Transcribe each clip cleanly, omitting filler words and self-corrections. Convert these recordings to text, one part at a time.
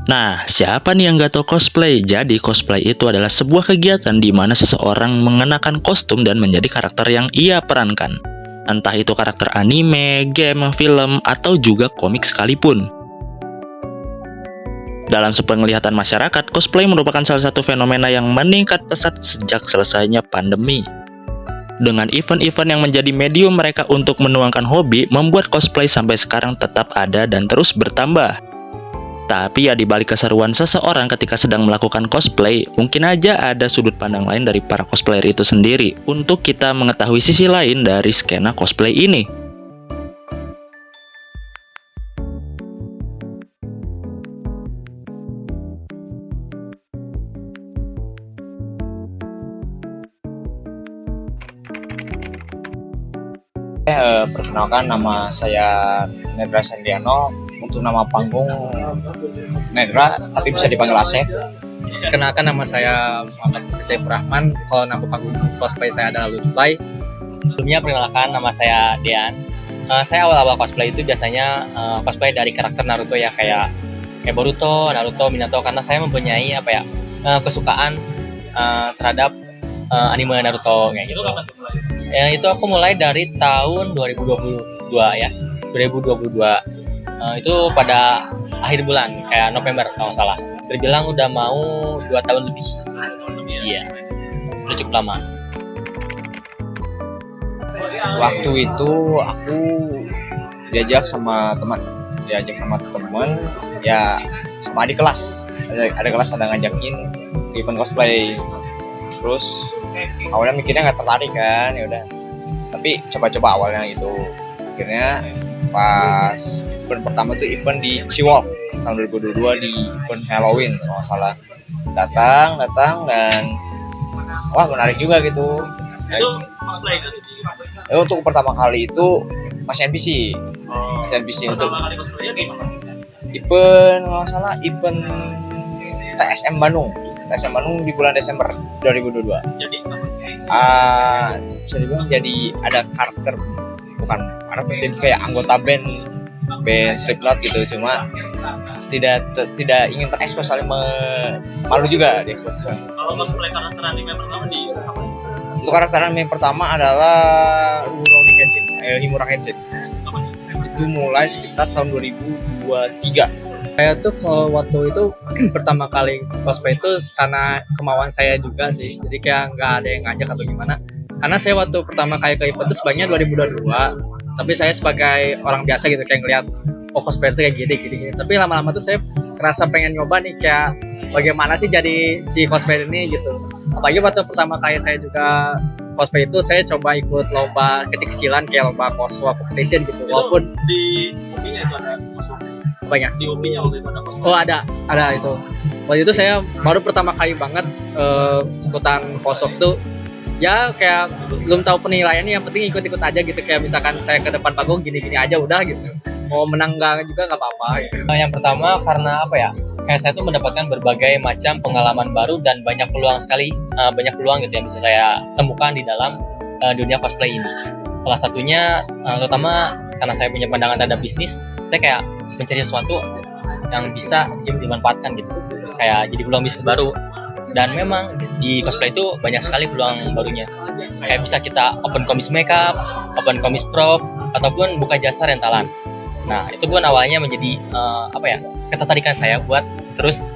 Nah, siapa nih yang gak tahu cosplay? Jadi cosplay itu adalah sebuah kegiatan di mana seseorang mengenakan kostum dan menjadi karakter yang ia perankan. Entah itu karakter anime, game, film, atau juga komik sekalipun. Dalam sepenglihatan masyarakat, cosplay merupakan salah satu fenomena yang meningkat pesat sejak selesainya pandemi. Dengan event-event yang menjadi medium mereka untuk menuangkan hobi, membuat cosplay sampai sekarang tetap ada dan terus bertambah. Tapi ya di balik keseruan seseorang ketika sedang melakukan cosplay, mungkin aja ada sudut pandang lain dari para cosplayer itu sendiri untuk kita mengetahui sisi lain dari skena cosplay ini. Perkenalkan, nama saya Nedra Sandiano. Untuk nama panggung Nedra, tapi bisa dipanggil Asep. Kenalkan, nama saya Muhammad Saif Rahman. Kalau nama panggung cosplay saya adalah Lutfly. Sebelumnya perkenalkan, nama saya Dean. Saya awal-awal cosplay itu biasanya cosplay dari karakter Naruto ya, kayak Boruto, Naruto, Minato, karena saya mempunyai kesukaan terhadap anime Naruto kayak gitu. Itu aku mulai dari tahun 2022 ya, 2022. Itu pada akhir bulan, kayak November kalau nggak salah. Terbilang udah mau 2 tahun lebih. Iya, udah cukup lama. Waktu itu aku diajak sama teman ya, sama adik kelas. Ada kelas ada ngajakin event cosplay. Terus awalnya mikirnya nggak tertarik kan, ya udah. Tapi coba-coba awalnya gitu. Akhirnya pas event pertama tuh event di Ciwok tahun 2022 di event Halloween kalau nggak salah. Datang dan wah menarik juga gitu. Itu cosplay kan? Untuk pertama kali itu masih NPC. Masih NPC untuk Pertama kali cosplaynya gimana? event kalau nggak salah event TSM Bandung di bulan Desember 2022. Jadi Bisa dibilang jadi ada karakter, bukan karakter, jadi kayak anggota band Slipknot gitu, cuma tidak ingin terekspos, saling malu juga diekspos. kalau cosplay karakter anime pertama di apa? Untuk karakter anime pertama adalah Rurouni Kenshin, Himura Kenshin. Itu mulai sekitar tahun 2023. Saya tuh kalau waktu itu pertama kali cosplay itu karena kemauan saya juga sih. Jadi kayak nggak ada yang ngajak atau gimana. Karena saya waktu pertama kali ke event itu sebenarnya 2022. Tapi saya sebagai orang biasa gitu kayak ngeliat cosplay itu kayak gini. Tapi lama-lama tuh saya kerasa pengen nyoba nih kayak bagaimana sih jadi si cosplay ini gitu. Apalagi waktu pertama kali saya juga cosplay itu saya coba ikut lomba kecil-kecilan kayak lomba cosplay competition gitu. Walaupun Di UPI-nya itu ada cosplay. banyak. Di UPI-nya waktu itu ada cosplay. Oh ada itu. Waktu itu saya baru pertama kali banget ikutan kosok tuh. Ya kayak belum tahu penilaiannya, yang penting ikut-ikut aja gitu. Kayak misalkan saya ke depan panggung gini-gini aja udah gitu. Mau menang enggak juga nggak apa-apa. Gitu. Yang pertama karena apa ya? Kayak saya tuh mendapatkan berbagai macam pengalaman baru dan banyak peluang gitu yang bisa saya temukan di dalam dunia cosplay ini. Salah satunya terutama karena saya punya pandangan terhadap bisnis, saya kayak mencari sesuatu yang bisa dimanfaatkan gitu, kayak jadi peluang bisnis baru. Dan memang di cosplay itu banyak sekali peluang barunya, kayak bisa kita open comics makeup, open comics prop, ataupun buka jasa rentalan. Nah itu bukan awalnya menjadi ketertarikan saya buat terus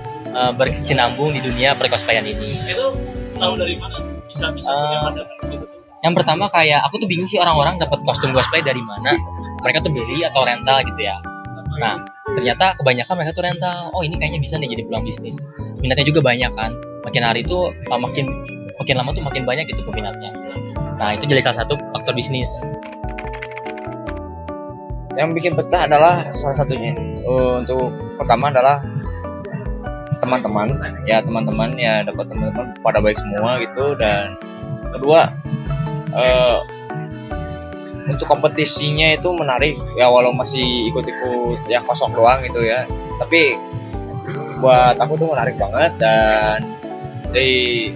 berkecimpung di dunia percosplayan ini. Itu tahu dari mana? Bisa punya pandangan gitu. Yang pertama kayak aku tuh bingung sih orang-orang dapat kostum cosplay dari mana. Mereka tuh beli atau rental gitu ya. Nah ternyata kebanyakan mereka tuh rental. Oh ini kayaknya bisa nih jadi peluang bisnis. Minatnya juga banyak kan. Makin hari tuh makin lama tuh makin banyak gitu peminatnya. Nah itu jadi salah satu faktor bisnis. Yang bikin betah adalah salah satunya untuk pertama adalah teman-teman ya, dapat teman-teman pada baik semua gitu. Dan kedua untuk kompetisinya itu menarik ya, walau masih ikut-ikut yang kosong doang gitu ya, tapi buat aku tuh menarik banget. Dan di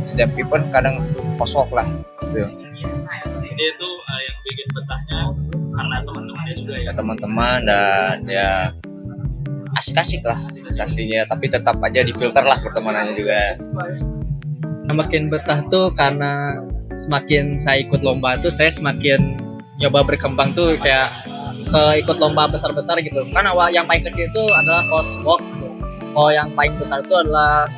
setiap event kadang kosong lah gitu. Jadi itu yang bikin betahnya karena teman-temannya juga ya. Ya teman-teman, dan ya asik-asik lah sensasinya, tapi tetap aja difilter lah pertemanannya juga. Makin betah tuh karena semakin saya ikut lomba tuh saya semakin nyoba berkembang tuh, kayak ke ikut lomba besar-besar gitu. Kan awal yang paling kecil itu adalah coswalk. Kalau yang paling besar itu adalah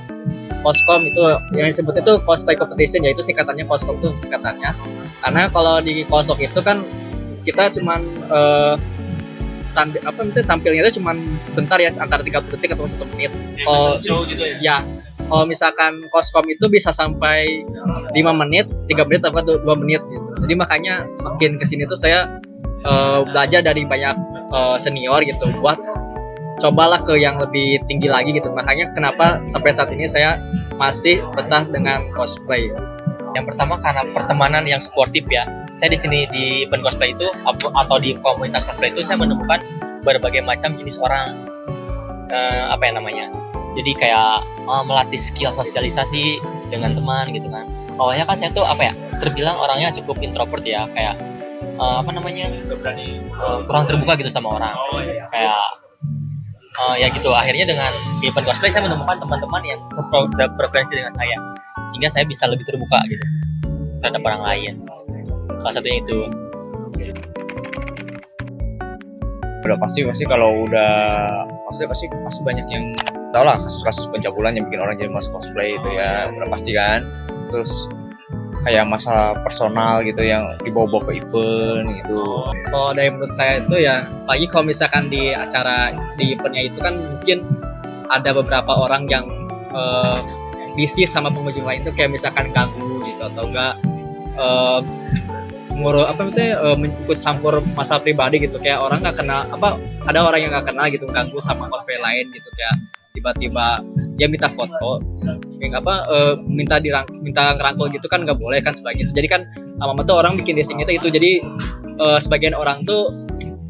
coscom, itu yang disebut itu cosplay competition, yaitu singkatannya coscom tuh singkatannya. Karena kalau di coswalk itu kan kita cuman tampilnya itu cuman bentar ya, antara 30 detik atau 1 menit. Kalau show gitu ya. ya kalau misalkan coscom itu bisa sampai 5 menit, 3 menit atau 2 menit gitu. Jadi makanya makin kesini tuh saya belajar dari banyak senior gitu, buat cobalah ke yang lebih tinggi lagi gitu. Makanya kenapa sampai saat ini saya masih betah dengan cosplay. Yang pertama karena pertemanan yang sportif ya. Saya di sini di event cosplay itu atau di komunitas cosplay itu saya menemukan berbagai macam jenis orang, apa ya namanya. Jadi kayak melatih skill sosialisasi dengan teman gitu kan. Awalnya kan saya tuh apa ya, terbilang orangnya cukup introvert ya, kayak apa namanya, Nggak berani. kurang terbuka gitu sama orang. Oh iya. Kayak ya gitu. Akhirnya dengan event cosplay saya menemukan teman-teman yang sefrekuensi dengan saya, sehingga saya bisa lebih terbuka gitu terhadap orang lain. Salah satunya itu. Udah pasti kalau udah pasti banyak yang tau lah kasus-kasus pencabulan yang bikin orang jadi malas cosplay itu ya, udah pasti kan. Terus kayak masalah personal gitu yang dibawa-bawa ke event gitu. Kalau dari menurut saya itu ya, pagi kalau misalkan di acara di eventnya itu kan mungkin ada beberapa orang yang bisnis sama pengunjung lain tuh, kayak misalkan ganggu gitu atau enggak ikut campur masalah pribadi gitu. Kayak orang nggak kenal, ada orang yang nggak kenal gitu ganggu sama cosplay lain gitu, kayak tiba-tiba dia minta foto, minta ngerangkul gitu kan nggak boleh kan sebagai itu. Jadi kan lama-lama tuh orang bikin desing itu. Jadi sebagian orang tuh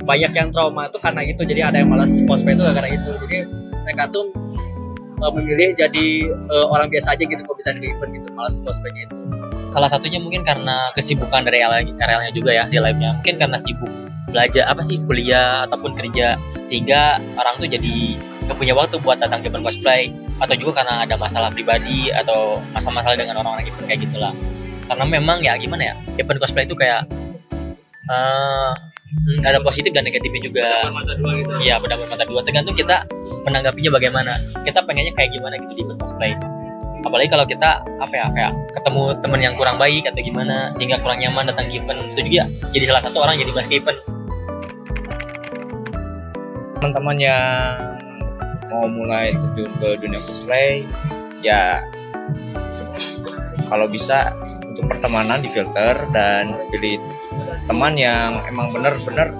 banyak yang trauma tuh karena itu. Jadi ada yang malas cosplay itu karena itu. Jadi mereka tuh memilih jadi orang biasa aja gitu kalau bisa di event gitu, malas cosplaynya itu. Salah satunya mungkin karena kesibukan dari RL-nya juga ya, di live-nya. Mungkin karena sibuk belajar kuliah ataupun kerja, sehingga orang tuh jadi gak punya waktu buat datang ke event cosplay. Atau juga karena ada masalah pribadi atau masalah-masalah dengan orang-orang event kayak gitulah. Karena memang ya gimana ya, event cosplay itu kayak ada positif dan negatifnya juga. Mata dua gitu. Iya, benar mata dua, tergantung kita menanggapinya bagaimana. Kita pengennya kayak gimana gitu di event cosplay. Apalagi kalau kita kayak ketemu teman yang kurang baik atau gimana sehingga kurang nyaman datang ke event, itu juga jadi salah satu orang jadi malas ke event. Teman-teman yang mau mulai terjun ke dunia cosplay ya, kalau bisa untuk pertemanan difilter dan pilih teman yang emang benar-benar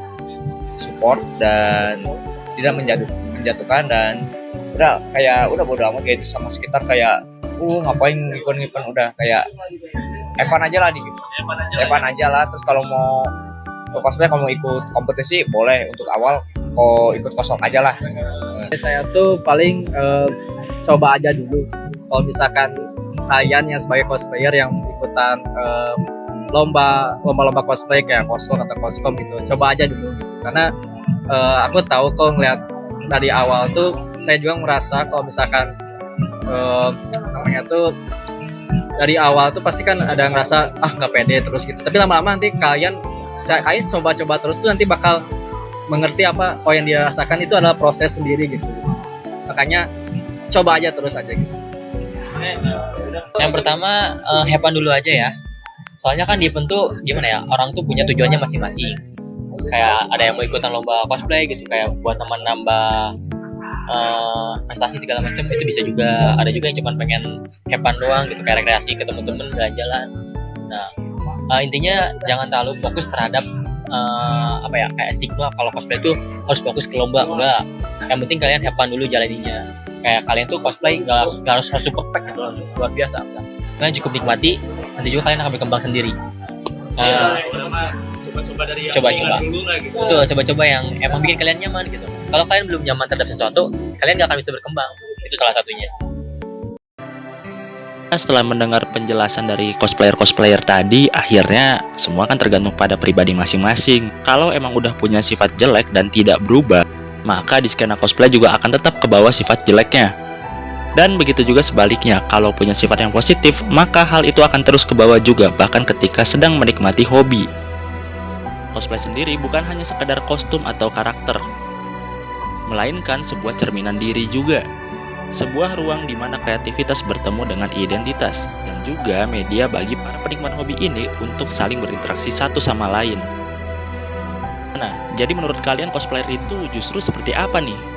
support dan tidak menjatuhkan, dan udah bodo amat kayak itu sama sekitar, kayak ngapain event udah kayak evan aja lah evan aja lah. Terus kalau mau cosplay, kalau mau ikut kompetisi boleh, untuk awal kok ikut kosong aja lah. Saya tuh paling coba aja dulu. Kalau misalkan kalian yang sebagai cosplayer yang ikutan lomba cosplay kayak cosplay atau coscom gitu, coba aja dulu gitu. Karena aku tahu kok ngeliat dari awal tuh, saya juga merasa kalau misalkan namanya tuh dari awal tuh pasti kan ada ngerasa nggak pede terus gitu. Tapi lama-lama nanti kalian coba-coba terus tuh nanti bakal mengerti apa yang dia rasakan itu adalah proses sendiri gitu. Makanya coba aja terus aja gitu. Yang pertama have fun dulu aja ya. Soalnya kan di event tuh gimana ya, orang tuh punya tujuannya masing-masing. Kayak ada yang mau ikutan lomba cosplay gitu, kayak buat teman nambah prestasi segala macam, itu bisa juga. Ada juga yang cuma pengen have fun doang gitu, kayak rekreasi, ketemu temen, jalan-jalan. Nah, intinya jangan terlalu fokus terhadap kayak stigma kalau cosplay itu harus fokus ke lomba. Enggak, yang penting kalian have fun dulu jalaninya. Kayak kalian tuh cosplay nggak harus super perfect gitu loh, luar biasa. Kalian cukup nikmati, nanti juga kalian akan berkembang sendiri. Coba-coba dari yang Coba-coba dulu lah gitu. Betul, coba-coba yang emang bikin kalian nyaman gitu. Kalau kalian belum nyaman terhadap sesuatu, kalian gak akan bisa berkembang. Itu salah satunya. Setelah mendengar penjelasan dari cosplayer tadi, akhirnya semua kan tergantung pada pribadi masing-masing. Kalau emang udah punya sifat jelek dan tidak berubah, maka di skena cosplay juga akan tetap ke bawah sifat jeleknya. Dan begitu juga sebaliknya, kalau punya sifat yang positif, maka hal itu akan terus ke bawah juga, bahkan ketika sedang menikmati hobi. Cosplay sendiri bukan hanya sekedar kostum atau karakter, melainkan sebuah cerminan diri juga. Sebuah ruang di mana kreativitas bertemu dengan identitas, dan juga media bagi para penikmat hobi ini untuk saling berinteraksi satu sama lain. Nah, jadi menurut kalian cosplayer itu justru seperti apa nih?